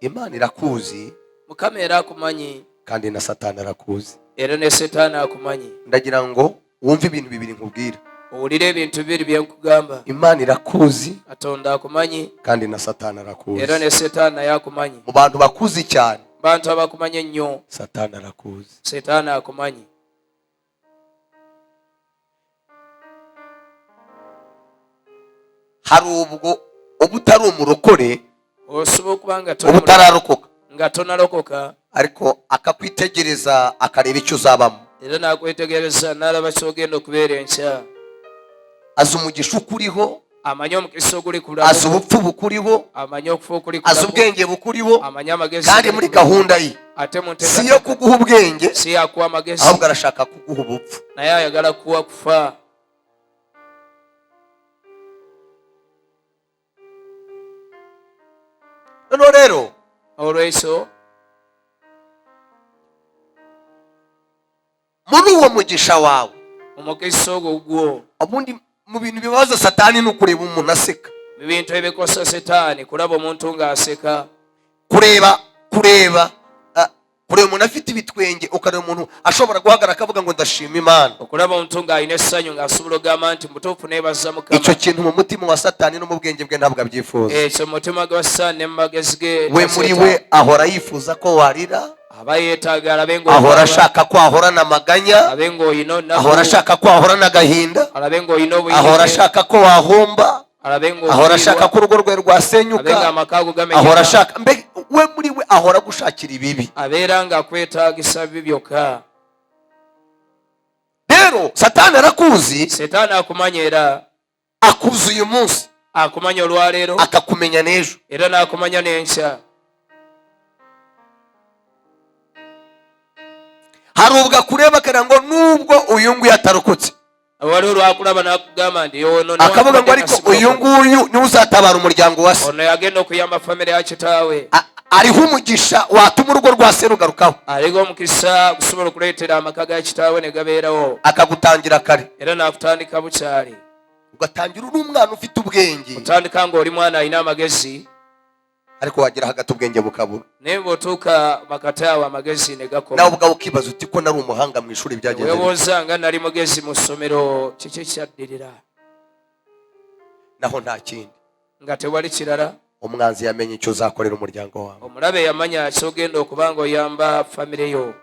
Imana irakuzi Mukama era akumanyi kandi na Satani arakuzi. era ne Setaani akumanyi. Ndagira ngo wumve ibintu bibiri nkubwira. Owulire ebintu bibiri bye nkugamba. Imana irakuzi Katonda akumanyi kandi na Satani arakuzi. era ne Setaani naye akumanyi. Mu bantu bakuzi cyane, Bantu abakumanya ennyo, Satani arakuzi. Setaani akumanyi. Hari ubwo obutari umurokore, Osobola okuba obutararokoka, nga tonalokoka ariko akakwitegereza akareba icyo uzabamo. era nakwetegereza n'alaba ky'ogenda okubeera enkya. Azi umugisha ukuriho, Amanyi omukisa oguli ku azi bulamu, ubupfu bukuriho, amanyi okufa okuli ku azi bulamu, ubwenge bukuriho, amanyi amagezi kandi muri gahunda ye ate mu si yo kuguha ubwenge, si yakuwa amagezi ahubwo arashaka kuguha ubupfu. naye ayagala kuwa kufa. Noneho rero Olwekyo muri uwo mugisha wawe, omukisa ogwo gwo, ubundi mu bintu bibabaza Satani ni ukureba umuntu aseka, mu bintu ebikosa Setaani kulaba omuntu ng'aseka, kureba umuntu afite ibitwenge, ukareba umuntu ashobora guhagarara akavuga ngo ndashima Imana. okulaba omuntu ng'alina essanyu ng'asobola ogamba nti mutuufu neebaza Mukama. Icyo kintu mu mutima wa Satani no mu bwenge bwe ntabwo abyifuza. Ekyo mu mutima gwa Setaani ne mu magezi ge, We muri we ahora yifuza ko warira, aba yeetaaga alabe ahora ashaka ko ahorana amaganya, alabe ng'olina onnaku, ahora ashaka ko ahorana agahinda, alabe ng'olina ahora obuyinike, ashaka ko wahomba, alabe ahora ashaka ko urugo rwe abe rwasenyuka, ng'amaka go ahora gamenyeka, ashaka we muri we ahora gushakira ibibi. abeera ng'akwetaagisa bibi byokka. Rero Satani arakuzi, Setaani akumanya era akuzi uyu munsi, akumanya olwaleero akakumenya n'ejo. era n'akumanya n'enkya. Hari ubwo akureba akara ngo nubwo uyu nguyu atarokotse, Waliwo lwakulaba n'akugamba nti ono akavuga ngo ariko uyu nguyu niwe uzatabara umuryango wa se, ono yagenda okuyamba famire ya kitaawe, ariho umugisha watuma urugo rwa se rugarukaho, aliko omukisa gusobola okuleetera amaka ga kitaawe ne gabeerawo, akagutangira kare, era n'akutandika bukyali. ugatangira uri umwana ufite ubwenge, Otandika ng'oli mwana alina amagezi, ariko wagera hagati ubwenge bukabura. naye bw'otuuka makataawe amagezi ne Nawe gakoma. ubwawe ukibaza uti ko nari umuhanga mu ishuri byagenze bite? Weebooza nga nali mugezi mu ssomero, kiki kyaddirira? Naho nta kindi, Nga tewali kirala. umwanzi yamenye icyo uzakorera umuryango wawe. Omulabe yamanya ky'ogenda okuba ng'oyamba famire yo.